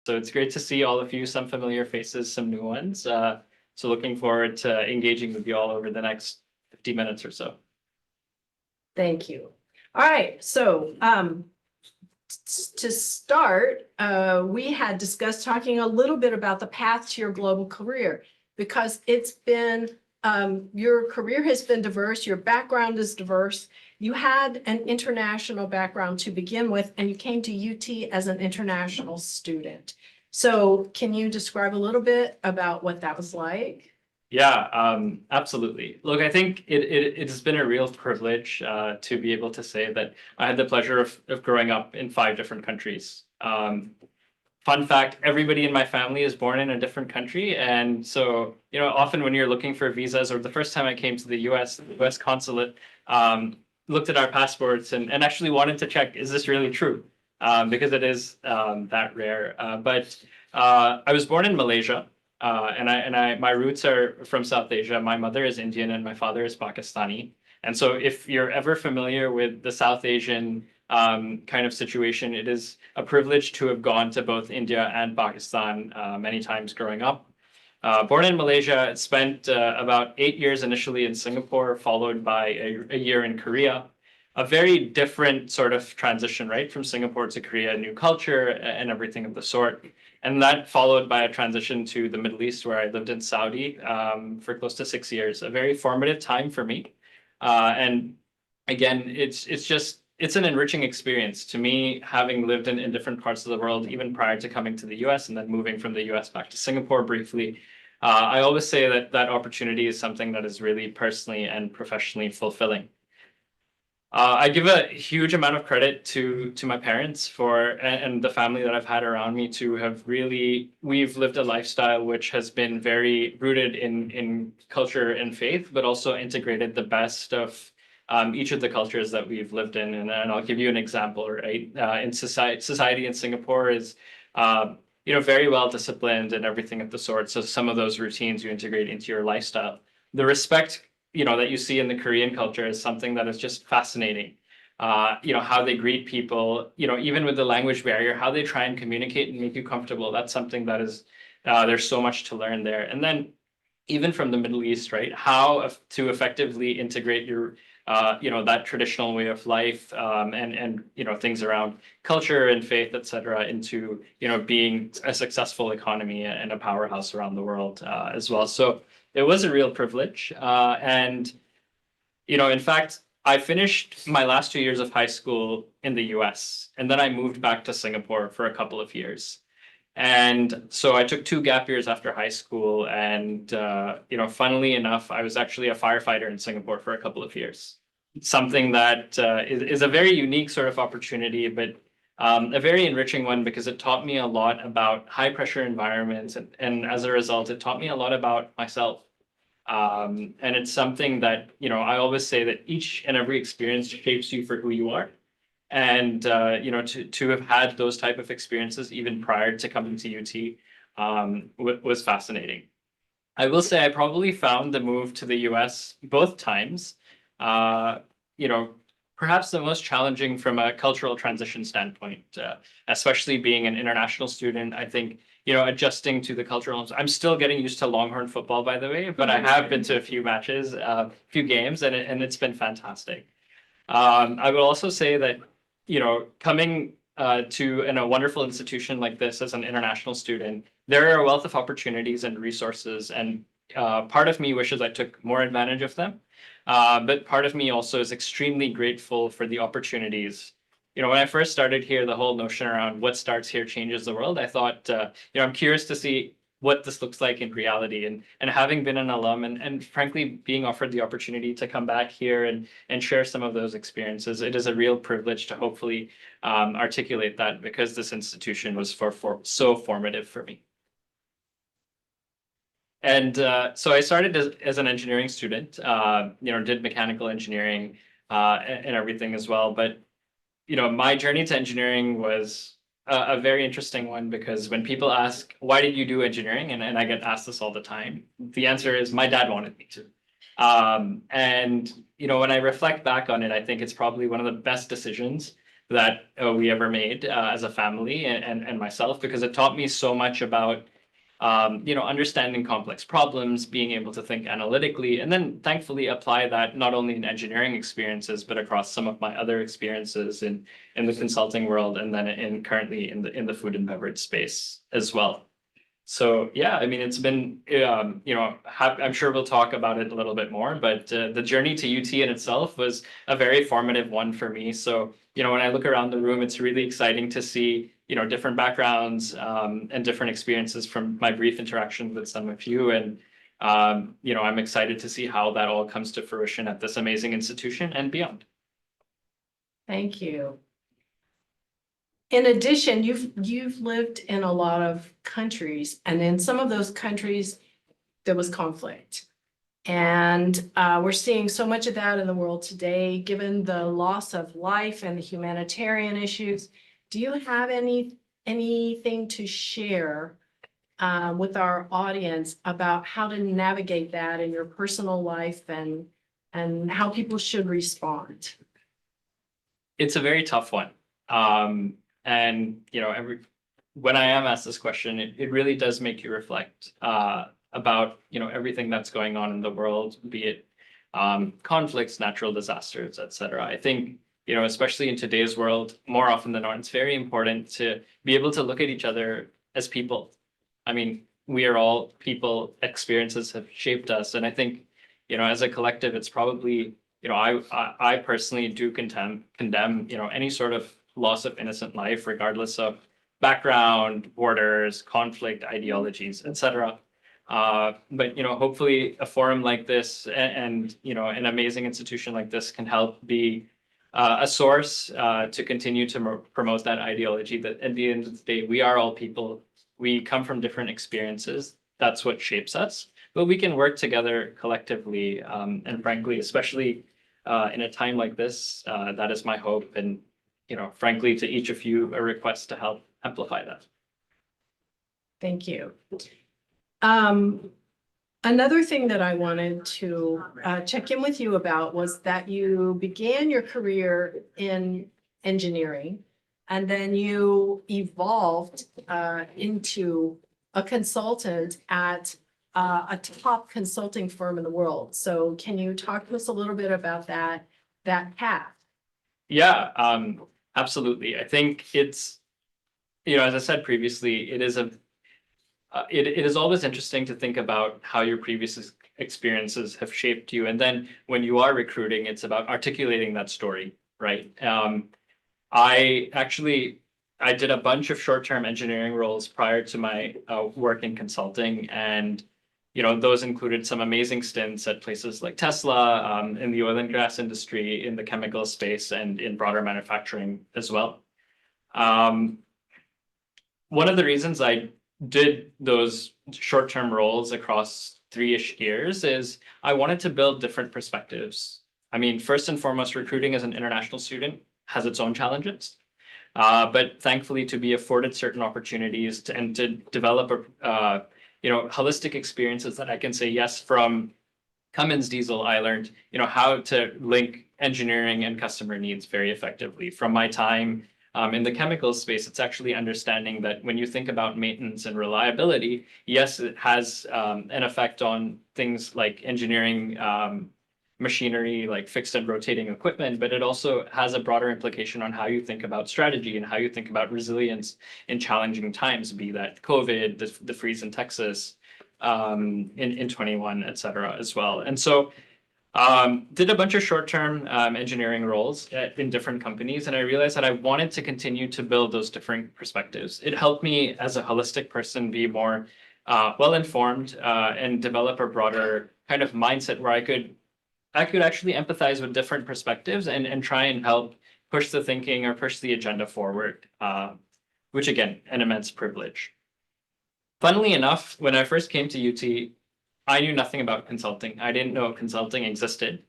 So it's great to see all of you, some familiar faces, some new ones. So looking forward to engaging with you all over the next 50 minutes or so. Thank you. All right, so to start, we had discussed talking a little bit about the path to your global career, because it's been, your career has been diverse, your background is diverse. You had an international background to begin with, and you came to UT as an international student. So can you describe a little bit about what that was like? Yeah, absolutely. Look, I think it's been a real privilege to be able to say that I had the pleasure of growing up in 5 different countries. Fun fact, everybody in my family is born in a different country. And so, often when you're looking for visas, or the first time I came to the US consulate, looked at our passports and actually wanted to check, is this really true? Because it is that rare. But I was born in Malaysia. My roots are from South Asia. My mother is Indian and my father is Pakistani. And so if you're ever familiar with the South Asian kind of situation, it is a privilege to have gone to both India and Pakistan many times growing up. Born in Malaysia, spent about 8 years initially in Singapore, followed by a year in Korea. A very different sort of transition, right? From Singapore to Korea, new culture and everything of the sort. And that followed by a transition to the Middle East, where I lived in Saudi for close to 6 years. A very formative time for me. And again, it's an enriching experience to me, having lived in different parts of the world, even prior to coming to the US and then moving from the US back to Singapore briefly. I always say that that opportunity is something that is really personally and professionally fulfilling. I give a huge amount of credit to my parents and the family that I've had around me to have really, we've lived a lifestyle which has been very rooted in culture and faith, but also integrated the best of each of the cultures that we've lived in. And I'll give you an example, right? In society in Singapore is very well disciplined and everything of the sort. So some of those routines you integrate into your lifestyle. The respect that you see in the Korean culture is something that is just fascinating. How they greet people, even with the language barrier, how they try and communicate and make you comfortable. That's something that is, there's so much to learn there. And then even from the Middle East, right? How to effectively integrate your, that traditional way of life and things around culture and faith, et cetera, into, being a successful economy and a powerhouse around the world as well. So it was a real privilege. In fact, I finished my last 2 years of high school in the US, and then I moved back to Singapore for a couple of years. And so I took 2 gap years after high school. And, funnily enough, I was actually a firefighter in Singapore for a couple of years. Something that is a very unique sort of opportunity, but a very enriching one, because it taught me a lot about high pressure environments. And as a result, it taught me a lot about myself. And it's something that, I always say that each and every experience shapes you for who you are. And, to have had those type of experiences even prior to coming to UT was fascinating. I will say I probably found the move to the US both times, perhaps the most challenging from a cultural transition standpoint, especially being an international student. I think, adjusting to the cultural. I'm still getting used to Longhorn football, by the way, but I have been to a few matches, a few games, and it's been fantastic. I would also say that, coming to a wonderful institution like this as an international student, there are a wealth of opportunities and resources, and part of me wishes I took more advantage of them. But part of me also is extremely grateful for the opportunities. When I first started here, the whole notion around what starts here changes the world, I thought, I'm curious to see what this looks like in reality. And having been an alum and frankly, being offered the opportunity to come back here and share some of those experiences, it is a real privilege to hopefully articulate that, because this institution was so formative for me. And so I started as an engineering student, did mechanical engineering and everything as well. But, my journey to engineering was a very interesting one, because when people ask, why did you do engineering? And I get asked this all the time. The answer is my dad wanted me to. And, when I reflect back on it, I think it's probably one of the best decisions that we ever made as a family and myself, because it taught me so much about understanding complex problems, being able to think analytically, and then thankfully apply that not only in engineering experiences, but across some of my other experiences in the consulting world, and then currently in the food and beverage space as well. So yeah, I mean, it's been, I'm sure we'll talk about it a little bit more, but the journey to UT in itself was a very formative one for me. So, when I look around the room, it's really exciting to see, different backgrounds and different experiences from my brief interaction with some of you. And, I'm excited to see how that all comes to fruition at this amazing institution and beyond. Thank you. In addition, you've lived in a lot of countries, and in some of those countries, there was conflict. And we're seeing so much of that in the world today, given the loss of life and the humanitarian issues. Do you have anything to share with our audience about how to navigate that in your personal life and how people should respond? It's a very tough one. And when I am asked this question, it really does make you reflect about everything that's going on in the world, be it conflicts, natural disasters, etc. I think especially in today's world, more often than not, it's very important to be able to look at each other as people. I mean, we are all people. Experiences have shaped us, and I think as a collective, it's probably I personally do condemn any sort of loss of innocent life, regardless of background, borders, conflict, ideologies, etc. But hopefully a forum like this and an amazing institution like this can help be a source to continue to promote that ideology that at the end of the day, we are all people. We come from different experiences. That's what shapes us. But we can work together collectively. And frankly, especially in a time like this, that is my hope. And frankly, to each of you, a request to help amplify that. Thank you. Another thing that I wanted to check in with you about was that you began your career in engineering, and then you evolved into a consultant at a top consulting firm in the world. So can you talk to us a little bit about that path? Yeah, absolutely. I think it's, as I said previously, it is it is always interesting to think about how your previous experiences have shaped you. And then when you are recruiting, it's about articulating that story, right? I did a bunch of short-term engineering roles prior to my work in consulting, and those included some amazing stints at places like Tesla, in the oil and gas industry, in the chemical space, and in broader manufacturing as well. One of the reasons I did those short-term roles across 3-ish years is I wanted to build different perspectives. I mean, first and foremost, recruiting as an international student has its own challenges. But thankfully, to be afforded certain opportunities and to develop holistic experiences that I can say, yes, from Cummins Diesel, I learned, how to link engineering and customer needs very effectively. From my time in the chemical space, it's actually understanding that when you think about maintenance and reliability, yes, it has an effect on things like engineering machinery, like fixed and rotating equipment, but it also has a broader implication on how you think about strategy and how you think about resilience in challenging times, be that COVID, the freeze in Texas in 21, et cetera, as well. And so did a bunch of short-term engineering roles in different companies, and I realized that I wanted to continue to build those different perspectives. It helped me as a holistic person be more well-informed and develop a broader kind of mindset where I could actually empathize with different perspectives and try and help push the thinking or push the agenda forward, which again, an immense privilege. Funnily enough, when I first came to UT, I knew nothing about consulting. I didn't know consulting existed.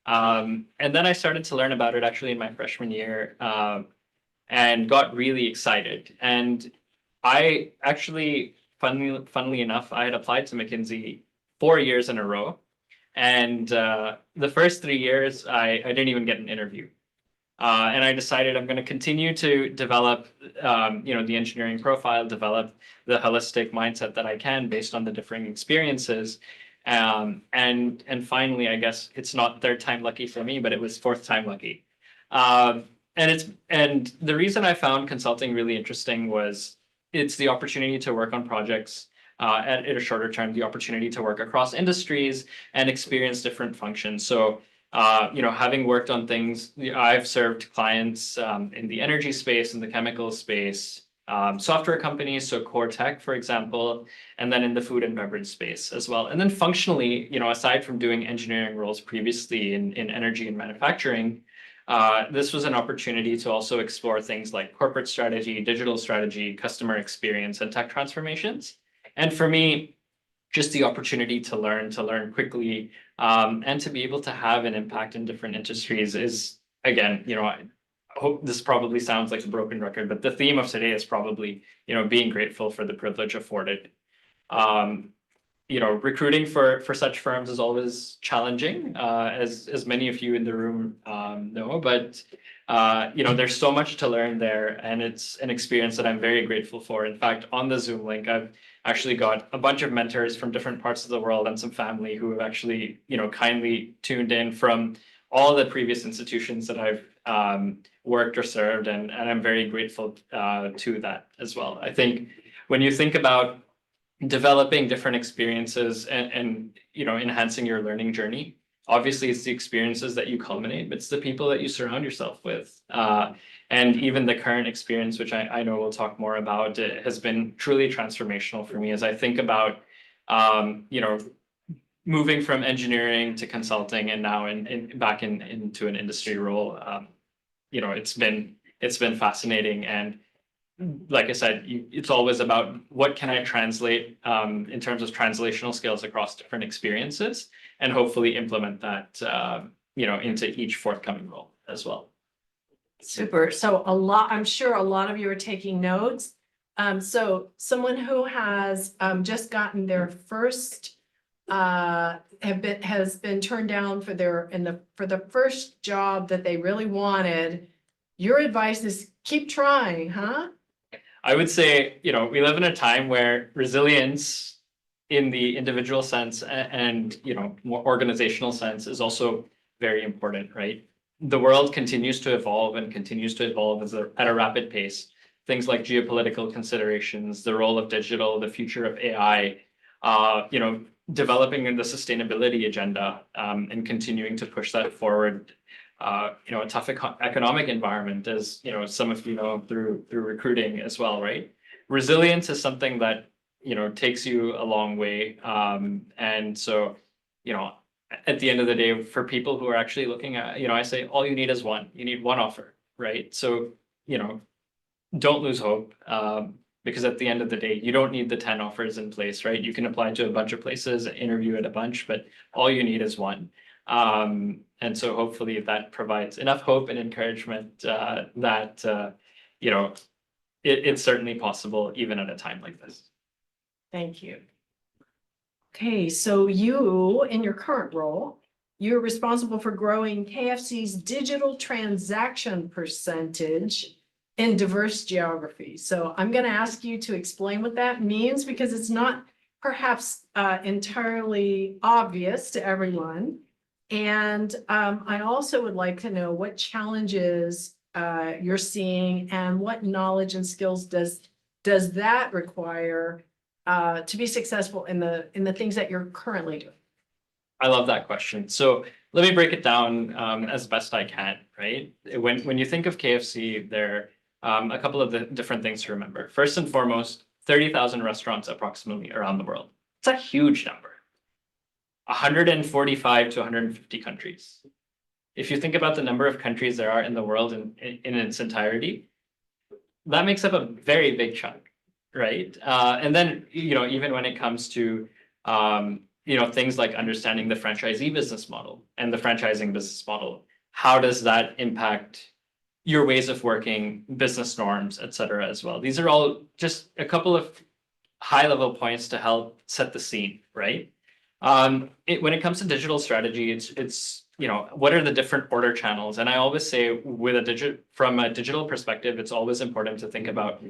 And then I started to learn about it actually in my freshman year and got really excited. And I actually, funnily enough, I had applied to McKinsey 4 years in a row. And the first 3 years, I didn't even get an interview. And I decided I'm going to continue to develop, the engineering profile, develop the holistic mindset that I can based on the differing experiences. And finally, I guess it's not third time lucky for me, but it was fourth time lucky. And the reason I found consulting really interesting was it's the opportunity to work on projects at a shorter term, the opportunity to work across industries and experience different functions. So having worked on things, I've served clients in the energy space, in the chemical space, software companies, so core tech, for example, and then in the food and beverage space as well. And then functionally, aside from doing engineering roles previously in energy and manufacturing, this was an opportunity to also explore things like corporate strategy, digital strategy, customer experience, and tech transformations. And for me, just the opportunity to learn quickly, and to be able to have an impact in different industries is, again, I hope this probably sounds like a broken record, but the theme of today is probably, being grateful for the privilege afforded. Recruiting for such firms is always challenging, as many of you in the room know, but there's so much to learn there, and it's an experience that I'm very grateful for. In fact, on the Zoom link, I've actually got a bunch of mentors from different parts of the world and some family who have actually, kindly tuned in from all the previous institutions that I've worked or served, and I'm very grateful to that as well. I think when you think about developing different experiences and enhancing your learning journey, obviously it's the experiences that you culminate, but it's the people that you surround yourself with. And even the current experience, which I know we'll talk more about, it has been truly transformational for me as I think about moving from engineering to consulting and now back into an industry role. It's been fascinating, and like I said, it's always about what can I translate in terms of translational skills across different experiences, and hopefully implement that into each forthcoming role as well. Super. So I'm sure a lot of you are taking notes. So someone who has just gotten their first has been turned down for the first job that they really wanted. Your advice is keep trying, huh? I would say, we live in a time where resilience in the individual sense and more organizational sense is also very important, right? The world continues to evolve and continues to evolve at a rapid pace. Things like geopolitical considerations, the role of digital, the future of AI, developing in the sustainability agenda, and continuing to push that forward. A tough economic environment, as some of you know through recruiting as well, right? Resilience is something that takes you a long way, and so at the end of the day, for people who are actually looking at, I say all you need is one. You need one offer, right? So don't lose hope, because at the end of the day, you don't need the 10 offers in place, right? You can apply to a bunch of places, interview at a bunch, but all you need is one. And so hopefully that provides enough hope and encouragement that it's certainly possible even at a time like this. Thank you. Okay, so you, in your current role, you're responsible for growing KFC's digital transaction percentage in diverse geographies. So I'm going to ask you to explain what that means, because it's not perhaps entirely obvious to everyone. And I also would like to know what challenges you're seeing, and what knowledge and skills does that require to be successful in the things that you're currently doing. I love that question. So let me break it down as best I can, right? When you think of KFC, there are a couple of the different things to remember. First and foremost, 30,000 restaurants approximately around the world. It's a huge number. 145 to 150 countries. If you think about the number of countries there are in the world in its entirety, that makes up a very big chunk, right? And then, even when it comes to, things like understanding the franchisee business model and the franchising business model, how does that impact your ways of working, business norms, et cetera, as well? These are all just a couple of high-level points to help set the scene, right? When it comes to digital strategy, it's what are the different order channels? And I always say from a digital perspective, it's always important to think about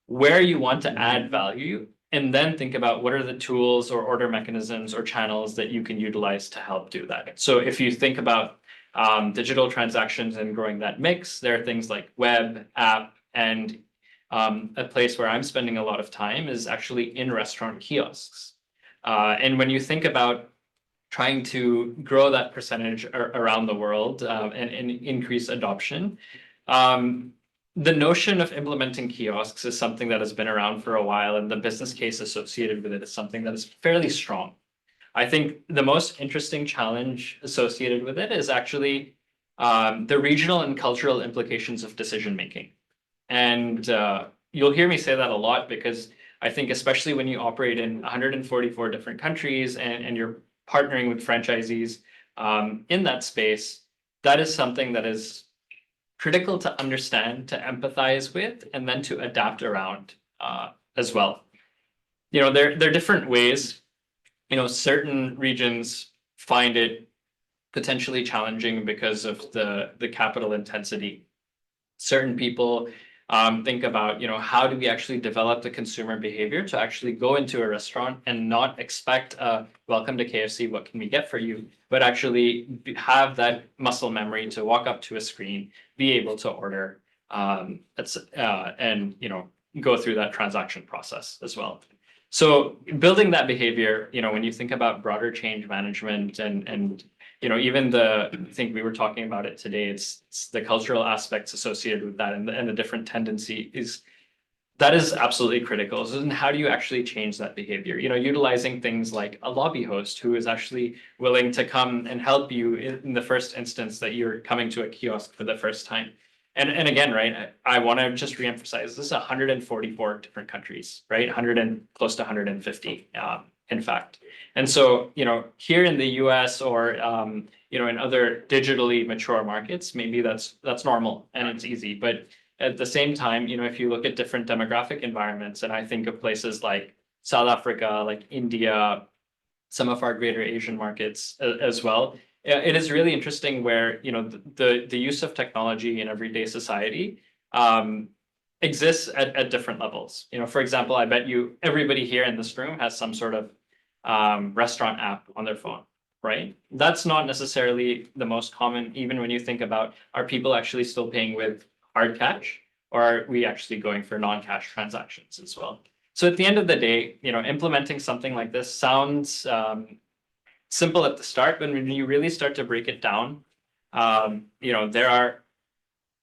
where you want to add value, and then think about what are the tools or order mechanisms or channels that you can utilize to help do that. So if you think about digital transactions and growing that mix, there are things like web, app, and a place where I'm spending a lot of time is actually in restaurant kiosks. And when you think about trying to grow that percentage around the world and increase adoption, the notion of implementing kiosks is something that has been around for a while, and the business case associated with it is something that is fairly strong. I think the most interesting challenge associated with it is actually the regional and cultural implications of decision making. And you'll hear me say that a lot because I think especially when you operate in 144 different countries and you're partnering with franchisees in that space, that is something that is critical to understand, to empathize with, and then to adapt around as well. There are different ways. Certain regions find it potentially challenging because of the capital intensity. Certain people think about, how do we actually develop the consumer behavior to actually go into a restaurant and not expect a welcome to KFC, what can we get for you, but actually have that muscle memory to walk up to a screen, be able to order, and go through that transaction process as well. So building that behavior, when you think about broader change management and even I think we were talking about it today, it's the cultural aspects associated with that and the different tendencies. That is absolutely critical. And how do you actually change that behavior? Utilizing things like a lobby host who is actually willing to come and help you in the first instance that you're coming to a kiosk for the first time. And again, right, I want to just reemphasize, this is 144 different countries, right? Close to 150, in fact. And so, here in the US or, in other digitally mature markets, maybe that's normal and it's easy. But at the same time, if you look at different demographic environments, and I think of places like South Africa, like India, some of our greater Asian markets as well, it is really interesting where, the use of technology in everyday society exists at different levels. For example, I bet everybody here in this room has some sort of restaurant app on their phone, right? That's not necessarily the most common, even when you think about, are people actually still paying with hard cash, or are we actually going for non-cash transactions as well? So at the end of the day, implementing something like this sounds simple at the start, but when you really start to break it down, there are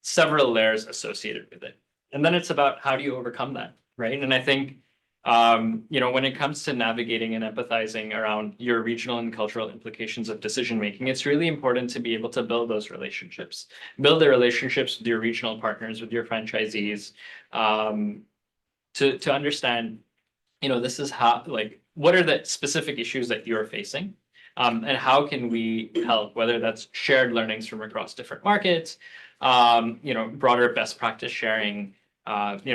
several layers associated with it. And then it's about how do you overcome that, right? And I think, when it comes to navigating and empathizing around your regional and cultural implications of decision making, it's really important to be able to build those relationships, build the relationships with your regional partners, with your franchisees, to understand, this is how, what are the specific issues that you're facing, and how can we help, whether that's shared learnings from across different markets, broader best practice sharing,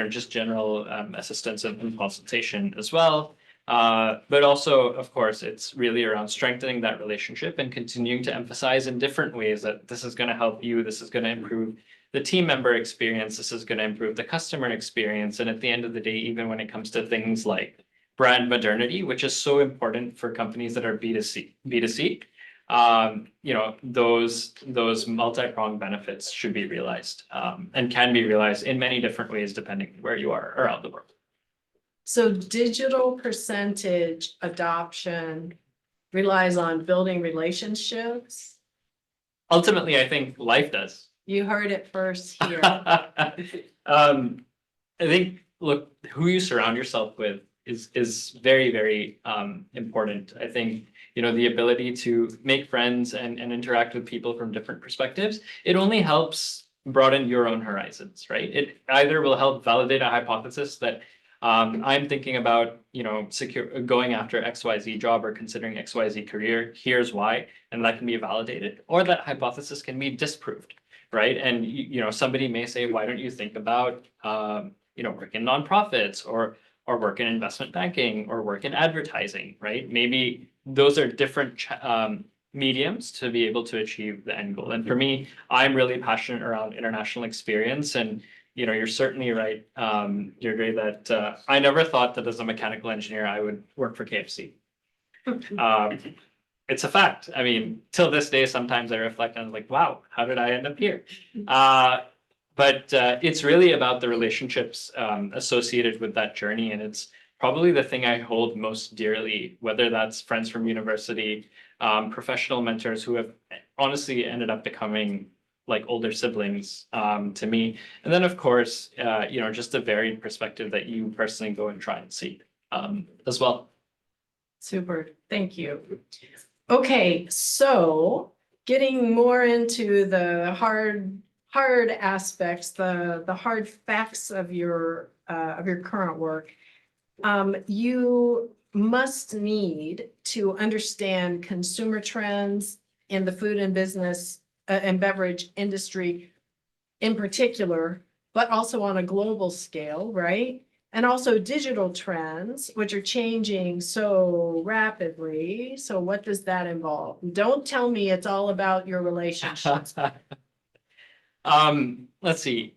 just general assistance and consultation as well. But also, of course, it's really around strengthening that relationship and continuing to emphasize in different ways that this is going to help you, this is going to improve the team member experience, this is going to improve the customer experience. And at the end of the day, even when it comes to things like brand modernity, which is so important for companies that are B2C, those multi-pronged benefits should be realized, and can be realized in many different ways depending where you are around the world. So digital percentage adoption relies on building relationships. Ultimately, I think life does. You heard it first here. I think, look, who you surround yourself with is very, very important. I think, the ability to make friends and interact with people from different perspectives, it only helps broaden your own horizons, right? It either will help validate a hypothesis that I'm thinking about, going after XYZ job or considering XYZ career, here's why, and that can be validated, or that hypothesis can be disproved, right? And, somebody may say, why don't you think about, work in nonprofits or work in investment banking or work in advertising, right? Maybe those are different mediums to be able to achieve the end goal. And for me, I'm really passionate around international experience. And, you're certainly right, you're great that I never thought that as a mechanical engineer, I would work for KFC. It's a fact. I mean, till this day, sometimes I reflect on like, wow, how did I end up here? But it's really about the relationships associated with that journey. And it's probably the thing I hold most dearly, whether that's friends from university, professional mentors who have honestly ended up becoming like older siblings to me. And then, of course, just a varied perspective that you personally go and try and see as well. Super, thank you. Okay, so getting more into the hard aspects, the hard facts of your current work. You must need to understand consumer trends in the food and business and beverage industry in particular, but also on a global scale, right? And also digital trends, which are changing so rapidly. So what does that involve? Don't tell me it's all about your relationships. Let's see.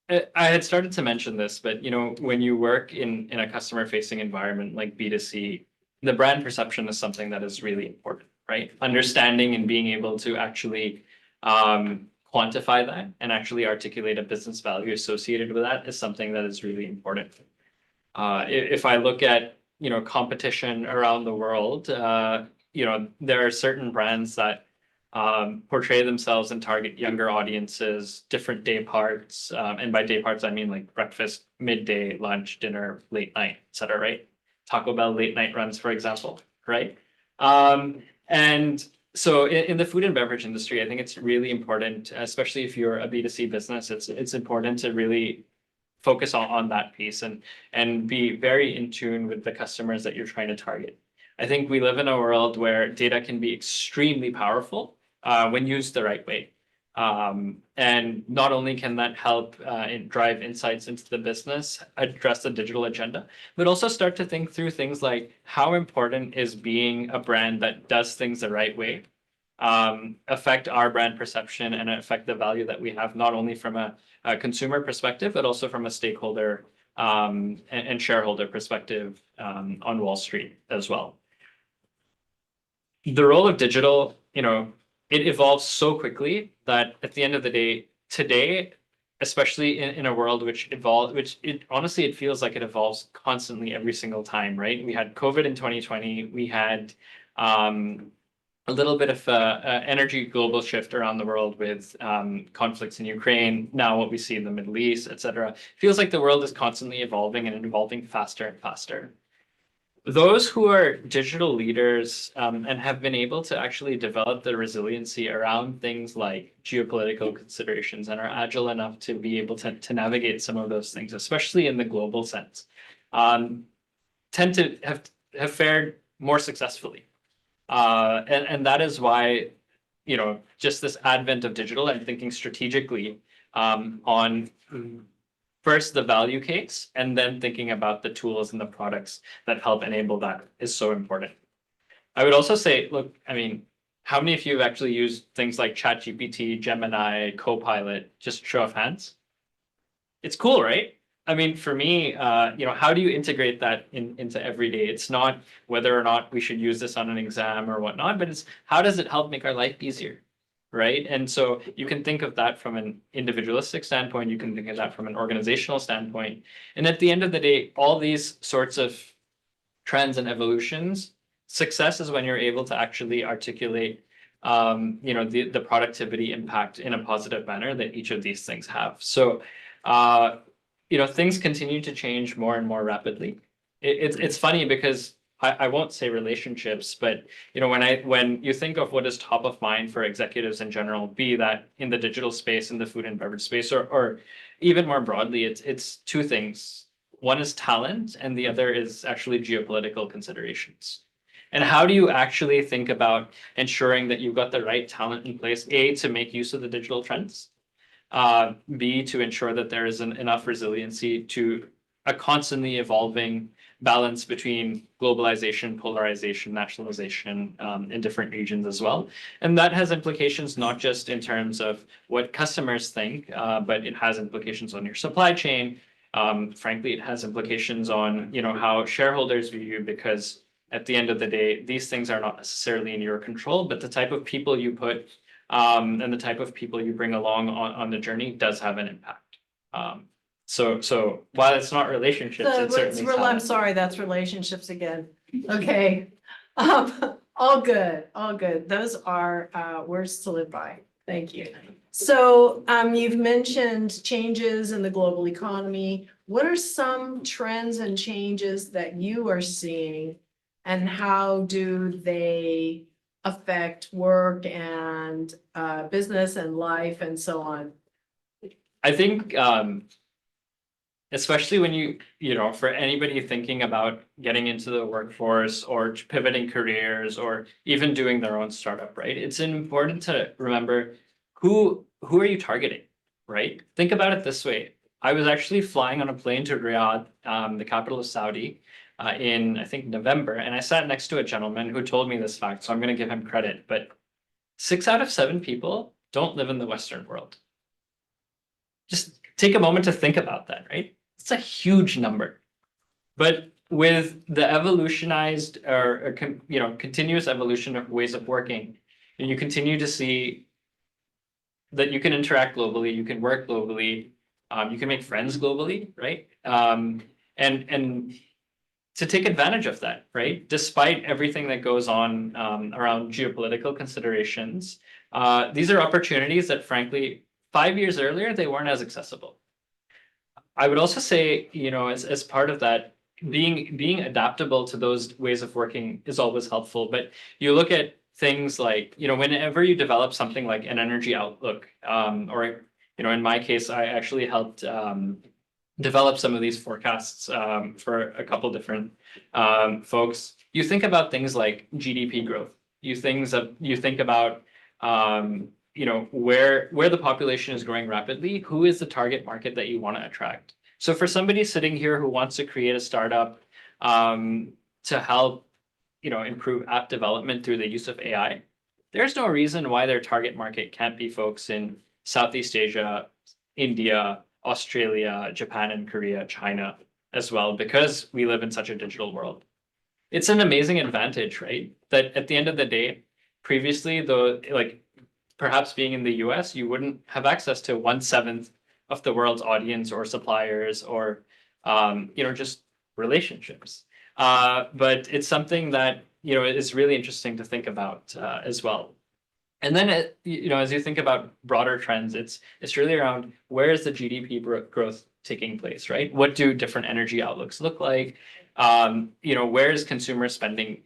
I had started to mention this, but when you work in a customer facing environment like B2C, the brand perception is something that is really important, right? Understanding and being able to actually quantify that and actually articulate a business value associated with that is something that is really important. If I look at competition around the world, there are certain brands that portray themselves and target younger audiences, different day parts, and by day parts I mean like breakfast, midday, lunch, dinner, late night, etc. Right? Taco Bell late night runs, for example, right? And so in the food and beverage industry, I think it's really important, especially if you're a B2C business, it's important to really focus on that piece and be very in tune with the customers that you're trying to target. I think we live in a world where data can be extremely powerful when used the right way. And not only can that help drive insights into the business, address the digital agenda, but also start to think through things like how important is being a brand that does things the right way, affect our brand perception and affect the value that we have, not only from a consumer perspective, but also from a stakeholder and shareholder perspective on Wall Street as well. The role of digital, it evolves so quickly that at the end of the day, today, especially in a world which honestly, it feels like it evolves constantly every single time, right? We had COVID in 2020, we had a little bit of energy global shift around the world with conflicts in Ukraine, now what we see in the Middle East, etc. Feels like the world is constantly evolving and evolving faster and faster. Those who are digital leaders and have been able to actually develop the resiliency around things like geopolitical considerations and are agile enough to be able to navigate some of those things, especially in the global sense, tend to have fared more successfully. And that is why, just this advent of digital and thinking strategically on first the value case and then thinking about the tools and the products that help enable that is so important. I would also say, look, I mean, how many of you have actually used things like ChatGPT, Gemini, Copilot, just show of hands? It's cool, right? I mean, for me, how do you integrate that into everyday? It's not whether or not we should use this on an exam or whatnot, but it's how does it help make our life easier, right? And so you can think of that from an individualistic standpoint, you can think of that from an organizational standpoint. And at the end of the day, all these sorts of trends and evolutions, success is when you're able to actually articulate the productivity impact in a positive manner that each of these things have. So things continue to change more and more rapidly. It's funny because I won't say relationships, but when you think of what is top of mind for executives in general, be that in the digital space, in the food and beverage space, or even more broadly, it's two things. One is talent, and the other is actually geopolitical considerations. And how do you actually think about ensuring that you've got the right talent in place, A, to make use of the digital trends, B, to ensure that there is enough resiliency to a constantly evolving balance between globalization, polarization, nationalization in different regions as well. And that has implications not just in terms of what customers think, but it has implications on your supply chain. Frankly, it has implications on, how shareholders view you, because at the end of the day, these things are not necessarily in your control, but the type of people you put and the type of people you bring along on the journey does have an impact. So while it's not relationships, So it's certainly I'm talent. sorry, that's relationships again. Okay. All good, all good. Those are words to live by. Thank you. So you've mentioned changes in the global economy. What are some trends and changes that you are seeing, and how do they affect work and business and life and so on? I think especially when for anybody thinking about getting into the workforce or pivoting careers or even doing their own startup, right? It's important to remember who are you targeting, right? Think about it this way. I was actually flying on a plane to Riyadh, the capital of Saudi, in I think November, and I sat next to a gentleman who told me this fact, so I'm going to give him credit. But 6 out of 7 people don't live in the Western world. Just take a moment to think about that, right? It's a huge number. But with the evolutionized or continuous evolution of ways of working, and you continue to see that you can interact globally, you can work globally, you can make friends globally, right? And to take advantage of that, right? Despite everything that goes on around geopolitical considerations, these are opportunities that, frankly, 5 years earlier, they weren't as accessible. I would also say, as part of that, being adaptable to those ways of working is always helpful. But you look at things like, whenever you develop something like an energy outlook, or, in my case, I actually helped develop some of these forecasts for a couple different folks. You think about things like GDP growth. You think about where the population is growing rapidly, who is the target market that you want to attract. So for somebody sitting here who wants to create a startup to help improve app development through the use of AI, there's no reason why their target market can't be folks in Southeast Asia, India, Australia, Japan and Korea, China as well, because we live in such a digital world. It's an amazing advantage, right? That at the end of the day, previously, though, perhaps being in the US, you wouldn't have access to 1/7 of the world's audience or suppliers or, just relationships. But it's something that, is really interesting to think about as well. And then, as you think about broader trends, it's really around where is the GDP growth taking place, right? What do different energy outlooks look like? Where is consumer spending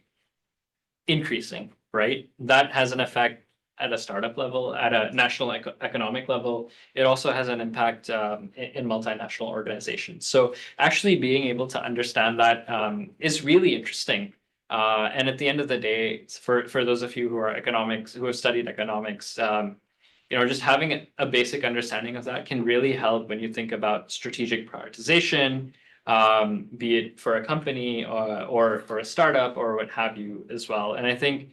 increasing, right? That has an effect at a startup level, at a national economic level. It also has an impact in multinational organizations. So actually being able to understand that is really interesting. And at the end of the day, for those of you who have studied economics, just having a basic understanding of that can really help when you think about strategic prioritization, be it for a company or for a startup or what have you as well. And I think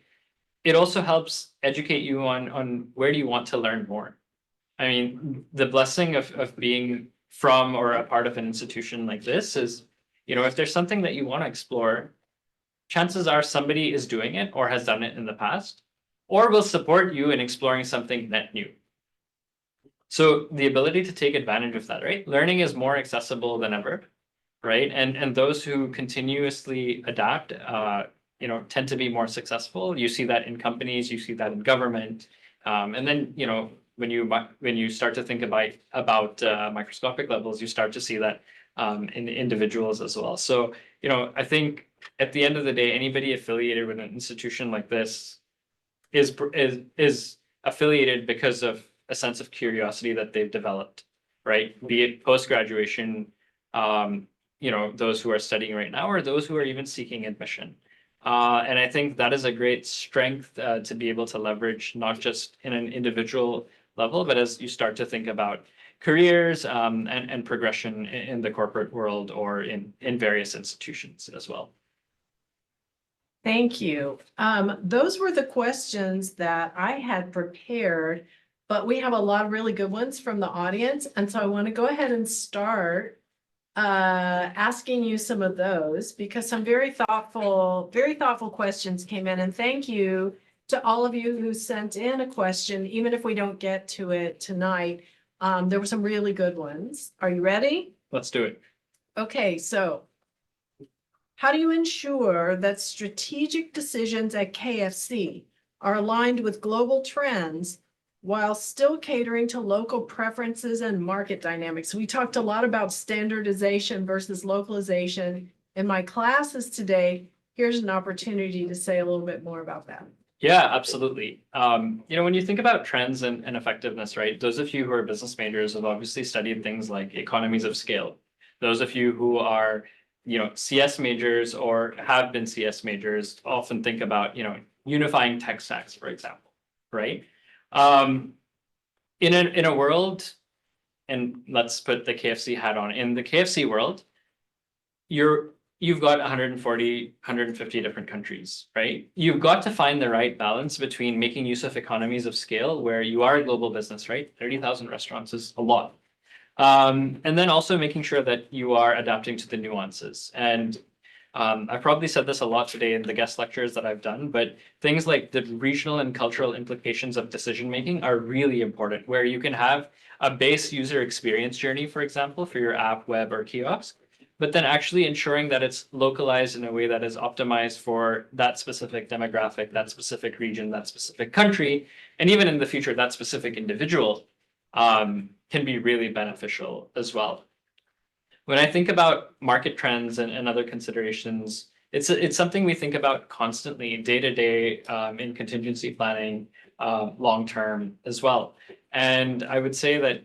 it also helps educate you on where do you want to learn more. I mean, the blessing of being from or a part of an institution like this is, if there's something that you want to explore, chances are somebody is doing it or has done it in the past, or will support you in exploring something net new. So the ability to take advantage of that, right? Learning is more accessible than ever, right? And those who continuously adapt, tend to be more successful. You see that in companies, you see that in government, and then when you start to think about microscopic levels, you start to see that in individuals as well. So I think at the end of the day, anybody affiliated with an institution like this is affiliated because of a sense of curiosity that they've developed, right? Be it post-graduation, those who are studying right now, or those who are even seeking admission. And I think that is a great strength to be able to leverage, not just in an individual level, but as you start to think about, careers and progression in the corporate world or in various institutions as well. Thank you. Those were the questions that I had prepared, but we have a lot of really good ones from the audience. And so I want to go ahead and start asking you some of those because some very thoughtful questions came in. And thank you to all of you who sent in a question, even if we don't get to it tonight. There were some really good ones. Are you ready? Let's do it. Okay, so how do you ensure that strategic decisions at KFC are aligned with global trends while still catering to local preferences and market dynamics? We talked a lot about standardization versus localization. In my classes today, here's an opportunity to say a little bit more about that. Yeah, absolutely. When you think about trends and effectiveness, right? Those of you who are business majors have obviously studied things like economies of scale. Those of you who are, CS majors or have been CS majors often think about, unifying tech stacks, for example, right? In a world, and let's put the KFC hat on. In the KFC world, you've got 140, 150 different countries, right? You've got to find the right balance between making use of economies of scale where you are a global business, right? 30,000 restaurants is a lot. And then also making sure that you are adapting to the nuances. And I've probably said this a lot today in the guest lectures that I've done, but things like the regional and cultural implications of decision-making are really important, where you can have a base user experience journey, for example, for your app, web, or kiosk, but then actually ensuring that it's localized in a way that is optimized for that specific demographic, that specific region, that specific country, and even in the future, that specific individual can be really beneficial as well. When I think about market trends and other considerations, it's something we think about constantly, day to day, in contingency planning, long term as well. And I would say that,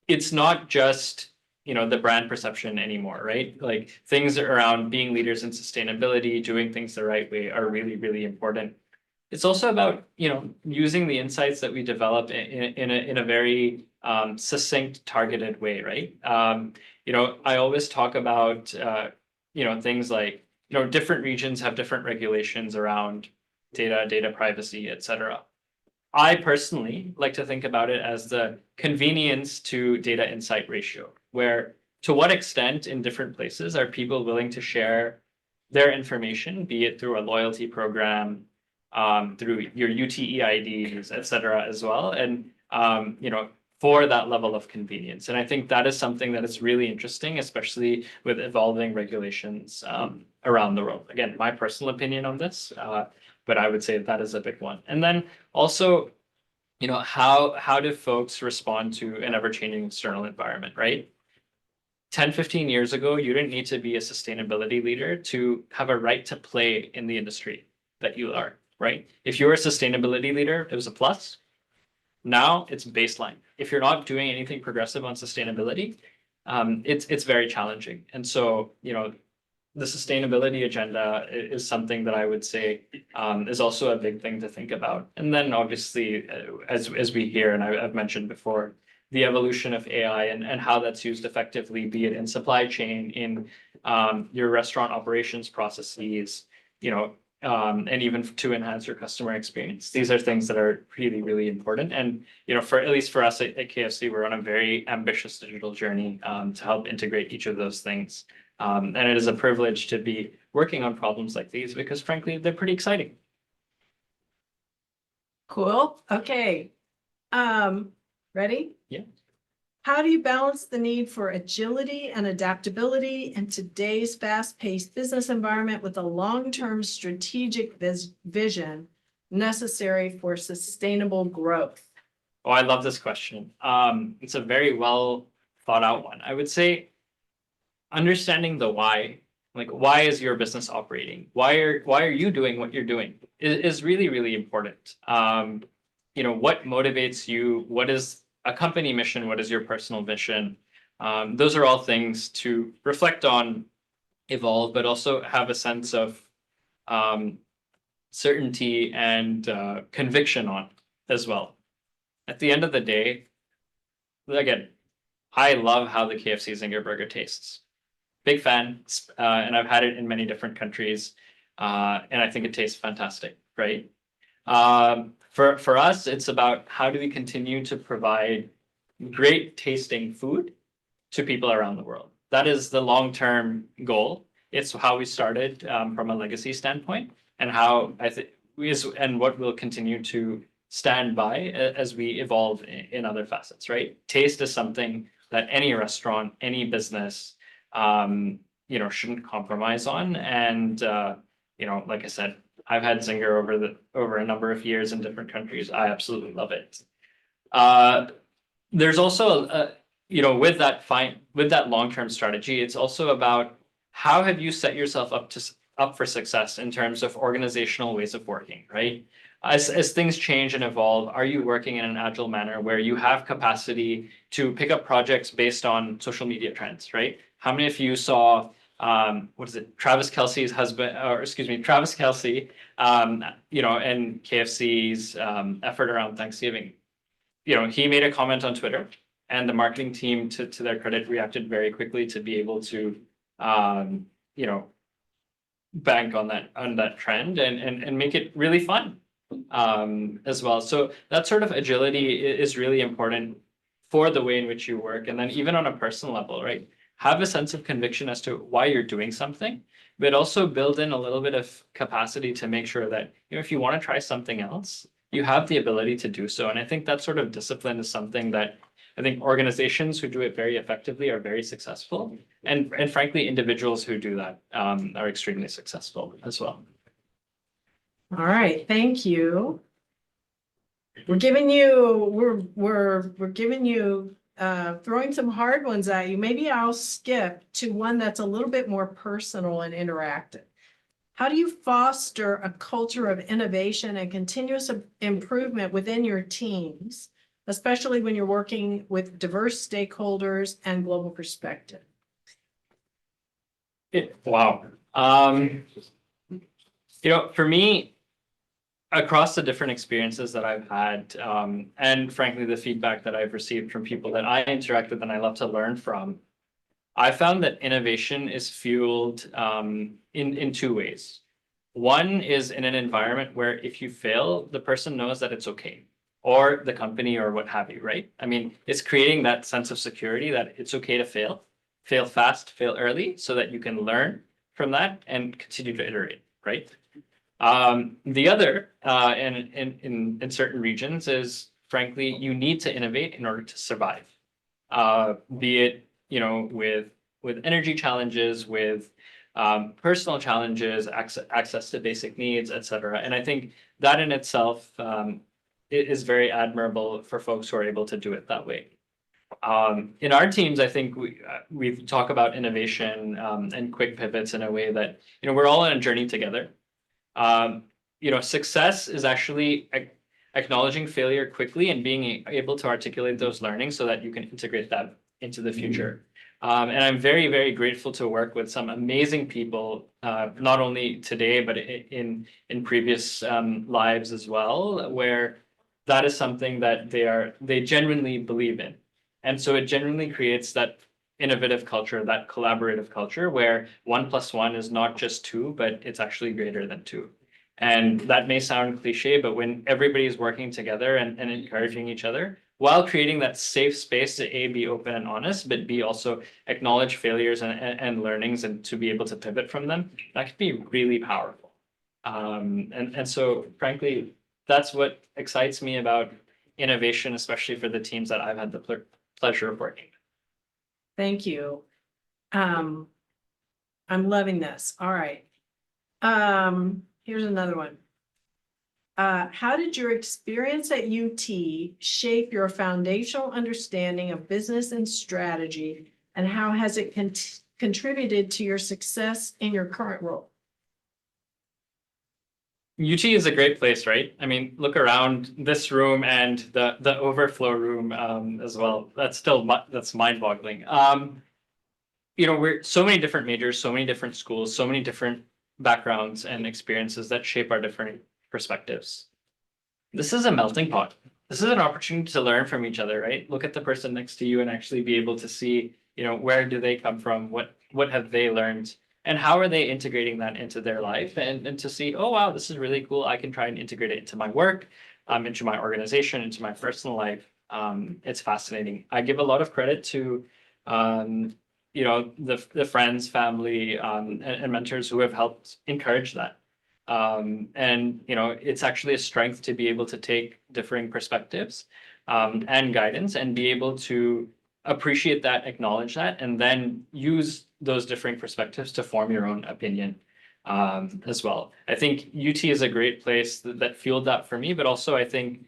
it's not just the brand perception anymore, right? Like things around being leaders in sustainability, doing things the right way are really, really important. It's also about, using the insights that we develop in a very succinct, targeted way, right? I always talk about, things like, different regions have different regulations around data privacy, et cetera. I personally like to think about it as the convenience to data insight ratio, where to what extent in different places are people willing to share their information, be it through a loyalty program, through your UTE IDs, et cetera, as well. And, for that level of convenience. And I think that is something that is really interesting, especially with evolving regulations around the world. Again, my personal opinion on this, but I would say that is a big one. And then also, how do folks respond to an ever-changing external environment, right? 10, 15 years ago, you didn't need to be a sustainability leader to have a right to play in the industry that you are, right? If you're a sustainability leader, it was a plus. Now it's baseline. If you're not doing anything progressive on sustainability, it's very challenging. And so, the sustainability agenda is something that I would say is also a big thing to think about. And then obviously, as we hear, and I've mentioned before, the evolution of AI and how that's used effectively, be it in supply chain, in your restaurant operations processes, and even to enhance your customer experience. These are things that are really, really important. And, for at least for us at KFC, we're on a very ambitious digital journey to help integrate each of those things. And it is a privilege to be working on problems like these because frankly, they're pretty exciting. Cool. Okay. Ready? Yeah. How do you balance the need for agility and adaptability in today's fast-paced business environment with a long-term strategic vision necessary for sustainable growth? Oh, I love this question. It's a very well thought out one. I would say understanding the why, like why is your business operating? Why are you doing what you're doing is really, really important. What motivates you? What is a company mission? What is your personal mission? Those are all things to reflect on, evolve, but also have a sense of certainty and conviction on as well. At the end of the day, again, I love how the KFC Zinger Burger tastes. Big fan, and I've had it in many different countries, and I think it tastes fantastic, right? For us, it's about how do we continue to provide great tasting food to people around the world. That is the long-term goal. It's how we started from a legacy standpoint, and how I think and what we'll continue to stand by as we evolve in other facets, right? Taste is something that any restaurant, any business, shouldn't compromise on. And like I said, I've had Zinger over a number of years in different countries. I absolutely love it. There's also with that long-term strategy, it's also about how have you set yourself up for success in terms of organizational ways of working, right? As things change and evolve, are you working in an agile manner where you have capacity to pick up projects based on social media trends, right? How many of you saw Travis Kelce's husband, or excuse me, Travis Kelce, and KFC's effort around Thanksgiving? He made a comment on Twitter, and the marketing team, to their credit, reacted very quickly to be able to, bank on that trend and make it really fun as well. So that sort of agility is really important for the way in which you work. And then even on a personal level, right? Have a sense of conviction as to why you're doing something, but also build in a little bit of capacity to make sure that, if you want to try something else, you have the ability to do so. And I think that sort of discipline is something that I think organizations who do it very effectively are very successful. And frankly, individuals who do that are extremely successful as well. All right, thank you. We're giving you, throwing some hard ones at you. Maybe I'll skip to one that's a little bit more personal and interactive. How do you foster a culture of innovation and continuous improvement within your teams, especially when you're working with diverse stakeholders and global perspective? Wow. For me, across the different experiences that I've had, and frankly, the feedback that I've received from people that I interact with and I love to learn from, I found that innovation is fueled in two ways. One is in an environment where if you fail, the person knows that it's okay, or the company or what have you, right? I mean, it's creating that sense of security that it's okay to fail fast, fail early, so that you can learn from that and continue to iterate, right? The other, in certain regions, is frankly, you need to innovate in order to survive. Be it, with energy challenges, with personal challenges, access to basic needs, et cetera. And I think that in itself is very admirable for folks who are able to do it that way. In our teams, I think we talk about innovation and quick pivots in a way that, we're all on a journey together. Success is actually acknowledging failure quickly and being able to articulate those learnings so that you can integrate that into the future. And I'm very, very grateful to work with some amazing people, not only today, but in previous lives as well, where that is something that they genuinely believe in. And so it genuinely creates that innovative culture, that collaborative culture, where 1 + 1 is not just 2, but it's actually greater than 2. And that may sound cliche, but when everybody is working together and encouraging each other, while creating that safe space to A, be open and honest, but B, also acknowledge failures and learnings and to be able to pivot from them, that can be really powerful. And so frankly, that's what excites me about innovation, especially for the teams that I've had the pleasure of working with. Thank you. I'm loving this. All right. Here's another one. How did your experience at UT shape your foundational understanding of business and strategy, and how has it contributed to your success in your current role? UT is a great place, right? I mean, look around this room and the overflow room as well. That's mind-boggling. We're so many different majors, so many different schools, so many different backgrounds and experiences that shape our different perspectives. This is a melting pot. this is an opportunity to learn from each other, right? Look at the person next to you and actually be able to see, where do they come from? What have they learned? And how are they integrating that into their life? And to see, oh, wow, this is really cool. I can try and integrate it into my work, into my organization, into my personal life. It's fascinating. I give a lot of credit to, the friends, family, and mentors who have helped encourage that. And it's actually a strength to be able to take differing perspectives and guidance and be able to appreciate that, acknowledge that, and then use those differing perspectives to form your own opinion as well. I think UT is a great place that fueled that for me, but also I think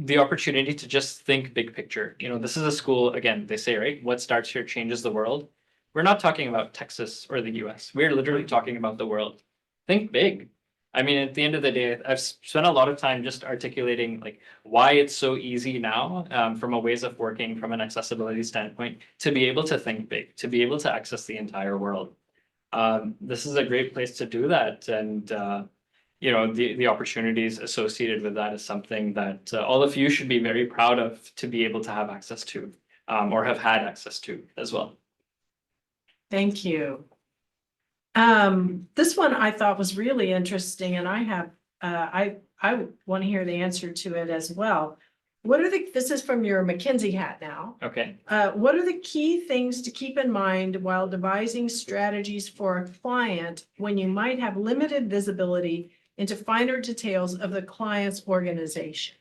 the opportunity to just think big picture. This is a school, again, they say, right, what starts here changes the world. We're not talking about Texas or the US. We're literally talking about the world. Think big. I mean, at the end of the day, I've spent a lot of time just articulating like why it's so easy now from a ways of working from an accessibility standpoint to be able to think big, to be able to access the entire world. This is a great place to do that. And, the opportunities associated with that is something that all of you should be very proud of to be able to have access to or have had access to as well. Thank you. This one I thought was really interesting, and I have, I want to hear the answer to it as well. This is from your McKinsey hat now. Okay. What are the key things to keep in mind while devising strategies for a client when you might have limited visibility into finer details of the client's organization?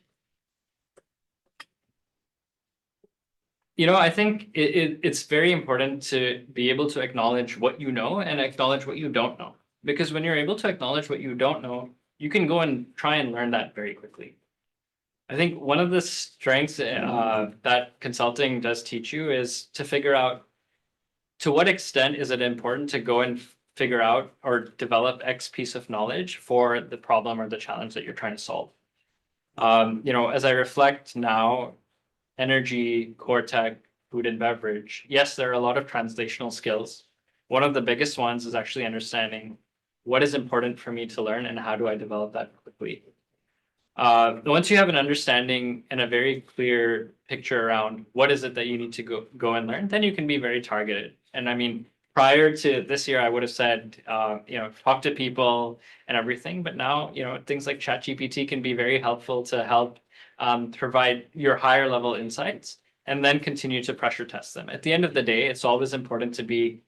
I think it's very important to be able to acknowledge what you know and acknowledge what you don't know. Because when you're able to acknowledge what you don't know, you can go and try and learn that very quickly. I think one of the strengths that consulting does teach you is to figure out to what extent is it important to go and figure out or develop X piece of knowledge for the problem or the challenge that you're trying to solve. As I reflect now, energy, core tech, food and beverage, yes, there are a lot of translational skills. One of the biggest ones is actually understanding what is important for me to learn and how do I develop that quickly. Once you have an understanding and a very clear picture around what is it that you need to go and learn, then you can be very targeted. And I mean, prior to this year, I would have said, talk to people and everything. But now, things like ChatGPT can be very helpful to help provide your higher level insights and then continue to pressure test them. At the end of the day, it's always important to be,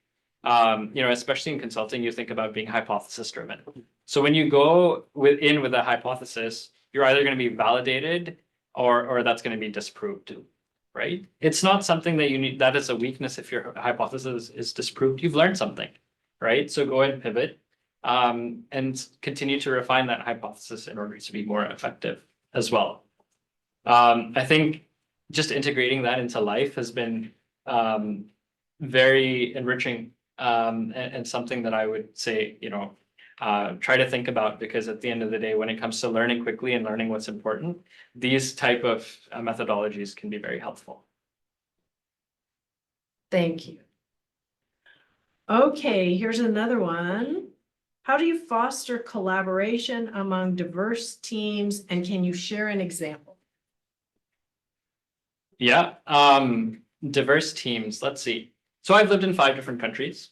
especially in consulting, you think about being hypothesis driven. So when you go with a hypothesis, you're either going to be validated or that's going to be disproved, right? It's not something that you need, that is a weakness if your hypothesis is disproved. You've learned something, right? So go ahead and pivot and continue to refine that hypothesis in order to be more effective as well. I think just integrating that into life has been very enriching and something that I would say, try to think about, because at the end of the day, when it comes to learning quickly and learning what's important, these type of methodologies can be very helpful. Thank you. Okay, here's another one. How do you foster collaboration among diverse teams, and can you share an example? Yeah, diverse teams. Let's see. So I've lived in 5 different countries.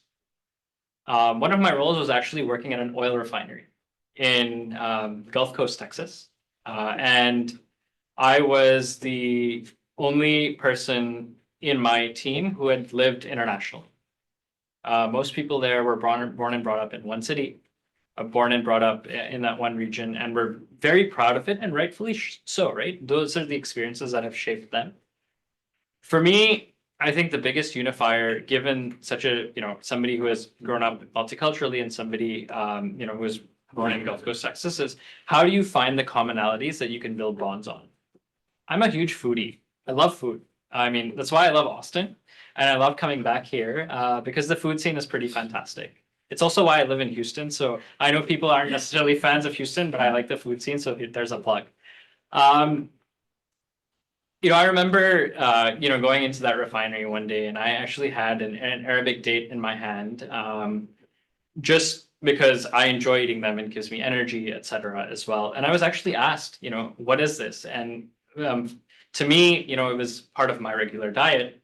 One of my roles was actually working at an oil refinery in Gulf Coast, Texas. And I was the only person in my team who had lived internationally. Most people there were born and brought up in one city, born and brought up in that one region, and were very proud of it, and rightfully so, right? Those are the experiences that have shaped them. For me, I think the biggest unifier, given such a, somebody who has grown up multiculturally and somebody, who was born in Gulf Coast, Texas, is how do you find the commonalities that you can build bonds on? I'm a huge foodie. I love food. I mean, that's why I love Austin. And I love coming back here because the food scene is pretty fantastic. It's also why I live in Houston. So I know people aren't necessarily fans of Houston, but I like the food scene. So there's a plug. I remember, going into that refinery one day, and I actually had an Arabic date in my hand, just because I enjoy eating them and gives me energy, etc. as well. And I was actually asked, what is this? And to me, it was part of my regular diet.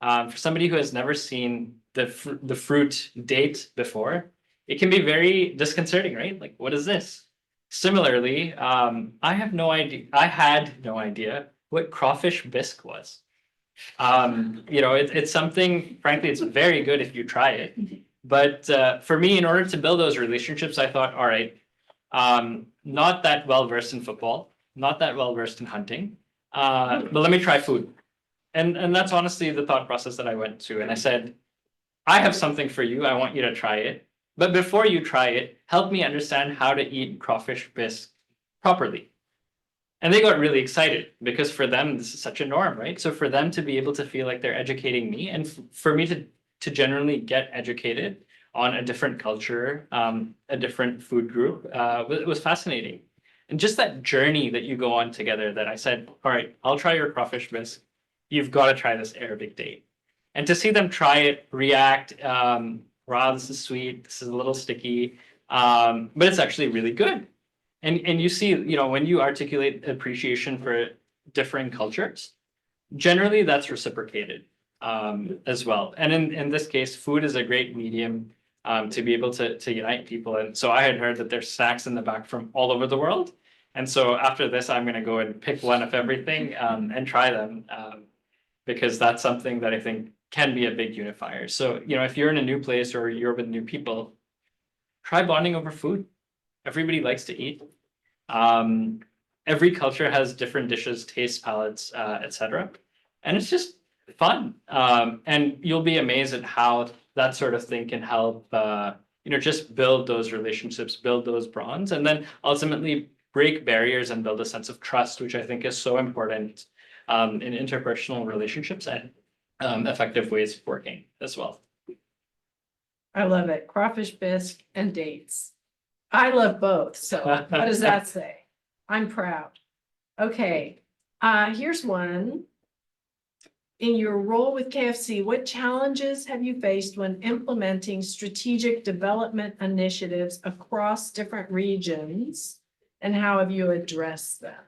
For somebody who has never seen the fruit date before, it can be very disconcerting, right? Like, what is this? Similarly, I had no idea what crawfish bisque was. It's something, frankly, it's very good if you try it. But for me, in order to build those relationships, I thought, all right, not that well versed in football, not that well versed in hunting, but let me try food. And that's honestly the thought process that I went to. And I said, I have something for you. I want you to try it. But before you try it, help me understand how to eat crawfish bisque properly. And they got really excited because for them, this is such a norm, right? So for them to be able to feel like they're educating me and for me to generally get educated on a different culture, a different food group, was fascinating. And just that journey that you go on together that I said, all right, I'll try your crawfish bisque. You've got to try this Arabic date. And to see them try it, react, wow, this is sweet, this is a little sticky, but it's actually really good. And you see, when you articulate appreciation for differing cultures, generally that's reciprocated as well. And in this case, food is a great medium to be able to unite people. And so I had heard that there's snacks in the back from all over the world. And so after this, I'm going to go and pick one of everything and try them because that's something that I think can be a big unifier. So, if you're in a new place or you're with new people, try bonding over food. Everybody likes to eat. Every culture has different dishes, taste palettes, etc. And it's just fun. And you'll be amazed at how that sort of thing can help, just build those relationships, build those bonds, and then ultimately break barriers and build a sense of trust, which I think is so important in interpersonal relationships and effective ways of working as well. I love it. Crawfish bisque and dates. I love both. So what does that say? I'm proud. Okay. Here's one. In your role with KFC, what challenges have you faced when implementing strategic development initiatives across different regions, and how have you addressed them?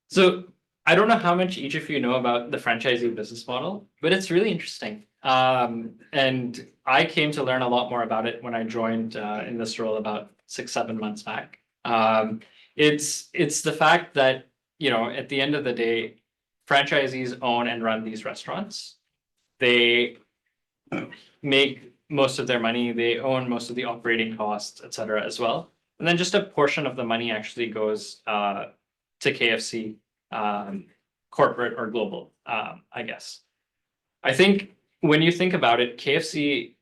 So I don't know how much each of you know about the franchisee business model, but it's really interesting. And I came to learn a lot more about it when I joined in this role about 6-7 months back. It's the fact that, at the end of the day, franchisees own and run these restaurants. They make most of their money. They own most of the operating costs, et cetera, as well. And then just a portion of the money actually goes to KFC, corporate or global, I guess. I think when you think about it, KFC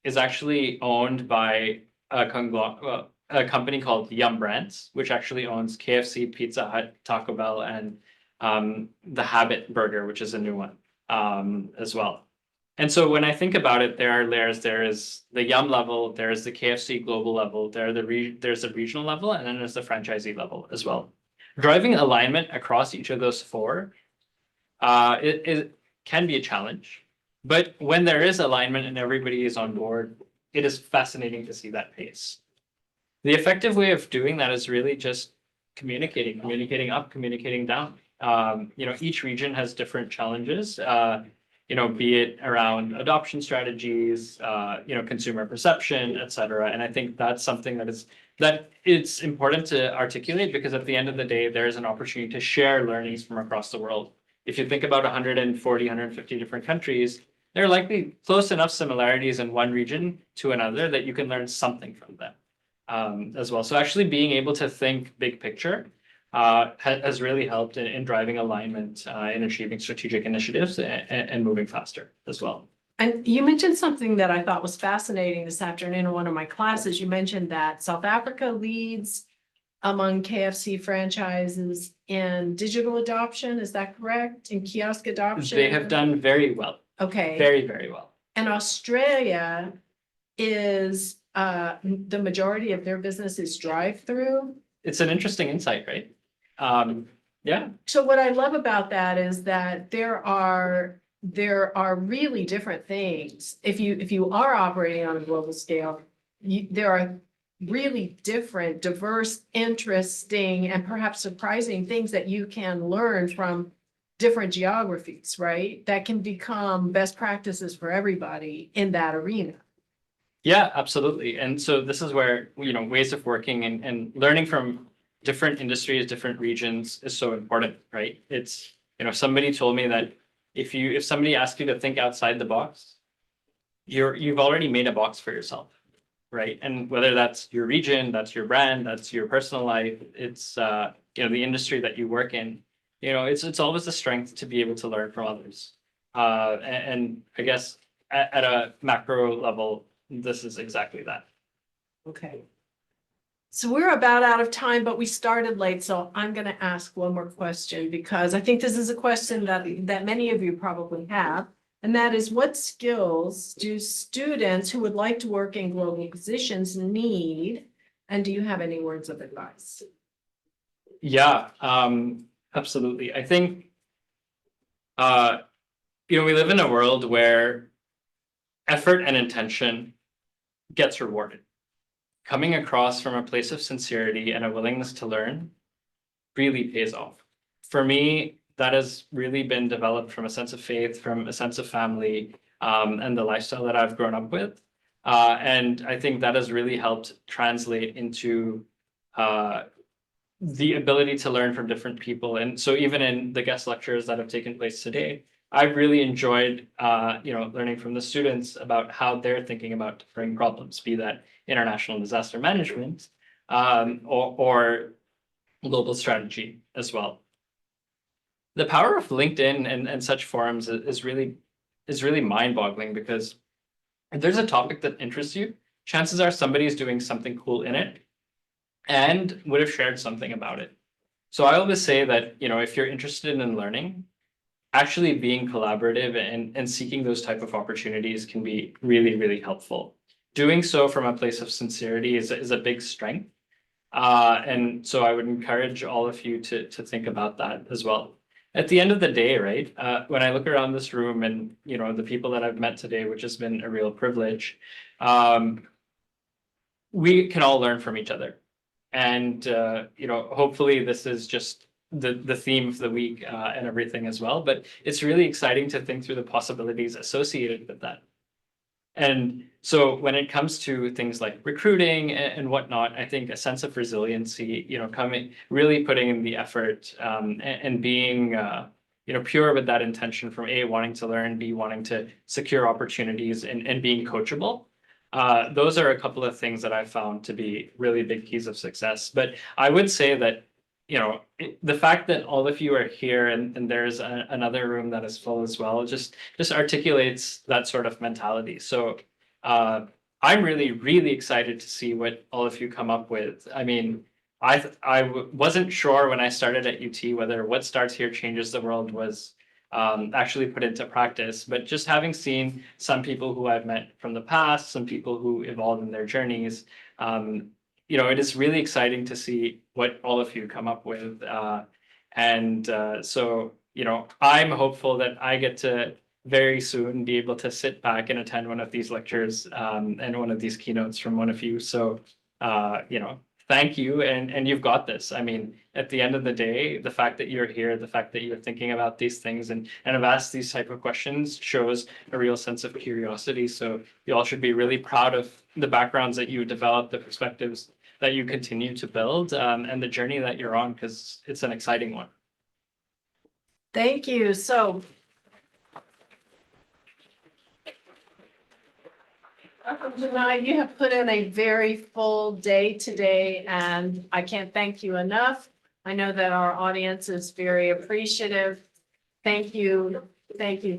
is actually owned by a company called Yum Brands, which actually owns KFC, Pizza Hut, Taco Bell, and the Habit Burger, which is a new one as well. And so when I think about it, there are layers. There is the Yum level, there is the KFC global level, there's the regional level, and then there's the franchisee level as well. Driving alignment across each of those four, it can be a challenge. But when there is alignment and everybody is on board, it is fascinating to see that pace. The effective way of doing that is really just communicating up, communicating down. Each region has different challenges, be it around adoption strategies, consumer perception, et cetera. And I think that's something that it's important to articulate because at the end of the day, there is an opportunity to share learnings from across the world. If you think about 140, 150 different countries, there are likely close enough similarities in one region to another that you can learn something from them as well. So actually being able to think big picture has really helped in driving alignment in achieving strategic initiatives and moving faster as well. And you mentioned something that I thought was fascinating this afternoon in one of my classes. You mentioned that South Africa leads among KFC franchises in digital adoption. Is that correct? In kiosk adoption? They have done very well. Okay. Very, very well. And Australia is the majority of their business is drive-through. It's an interesting insight, right? Yeah. So what I love about that is that there are really different things. If you are operating on a global scale, there are really different, diverse, interesting, and perhaps surprising things that you can learn from different geographies, right? That can become best practices for everybody in that arena. Yeah, absolutely. And so this is where, ways of working and learning from different industries, different regions is so important, right? It's, somebody told me that if somebody asks you to think outside the box, you've already made a box for yourself, right? And whether that's your region, that's your brand, that's your personal life, it's the industry that you work in, it's always a strength to be able to learn from others. And I guess at a macro level, this is exactly that. Okay. So we're about out of time, but we started late, so I'm going to ask one more question because I think this is a question that many of you probably have. And that is, what skills do students who would like to work in global positions need? And do you have any words of advice? Yeah, absolutely. I think, we live in a world where effort and intention gets rewarded. Coming across from a place of sincerity and a willingness to learn really pays off. For me, that has really been developed from a sense of faith, from a sense of family, and the lifestyle that I've grown up with. And I think that has really helped translate into the ability to learn from different people. And so even in the guest lectures that have taken place today, I've really enjoyed, learning from the students about how they're thinking about different problems, be that international disaster management, or global strategy as well. The power of LinkedIn and such forums is really mind-boggling, because if there's a topic that interests you, chances are somebody is doing something cool in it and would have shared something about it. So I always say that, if you're interested in learning, actually being collaborative and seeking those type of opportunities can be really, really helpful. Doing so from a place of sincerity is a big strength. And so I would encourage all of you to think about that as well. At the end of the day, right, when I look around this room and, the people that I've met today, which has been a real privilege, we can all learn from each other. And, hopefully this is just the theme of the week and everything as well. But it's really exciting to think through the possibilities associated with that. And so when it comes to things like recruiting and whatnot, I think a sense of resiliency, really putting in the effort, and being, pure with that intention from A, wanting to learn, B, wanting to secure opportunities, and being coachable. Those are a couple of things that I've found to be really big keys of success. But I would say that, the fact that all of you are here and there's another room that is full as well, just articulates that sort of mentality. So I'm really, really excited to see what all of you come up with. I mean, I wasn't sure when I started at UT whether what starts here changes the world was actually put into practice. But just having seen some people who I've met from the past, some people who evolved in their journeys, it is really exciting to see what all of you come up with. So, I'm hopeful that I get to very soon be able to sit back and attend one of these lectures and one of these keynotes from one of you. So, thank you. And you've got this. I mean, at the end of the day, the fact that you're here, the fact that you're thinking about these things and have asked these type of questions shows a real sense of curiosity. So you all should be really proud of the backgrounds that you developed, the perspectives that you continue to build, and the journey that you're on, because it's an exciting one. Thank you. So Arham Junaid, you have put in a very full day today, and I can't thank you enough. I know that our audience is very appreciative. Thank you. Thank you.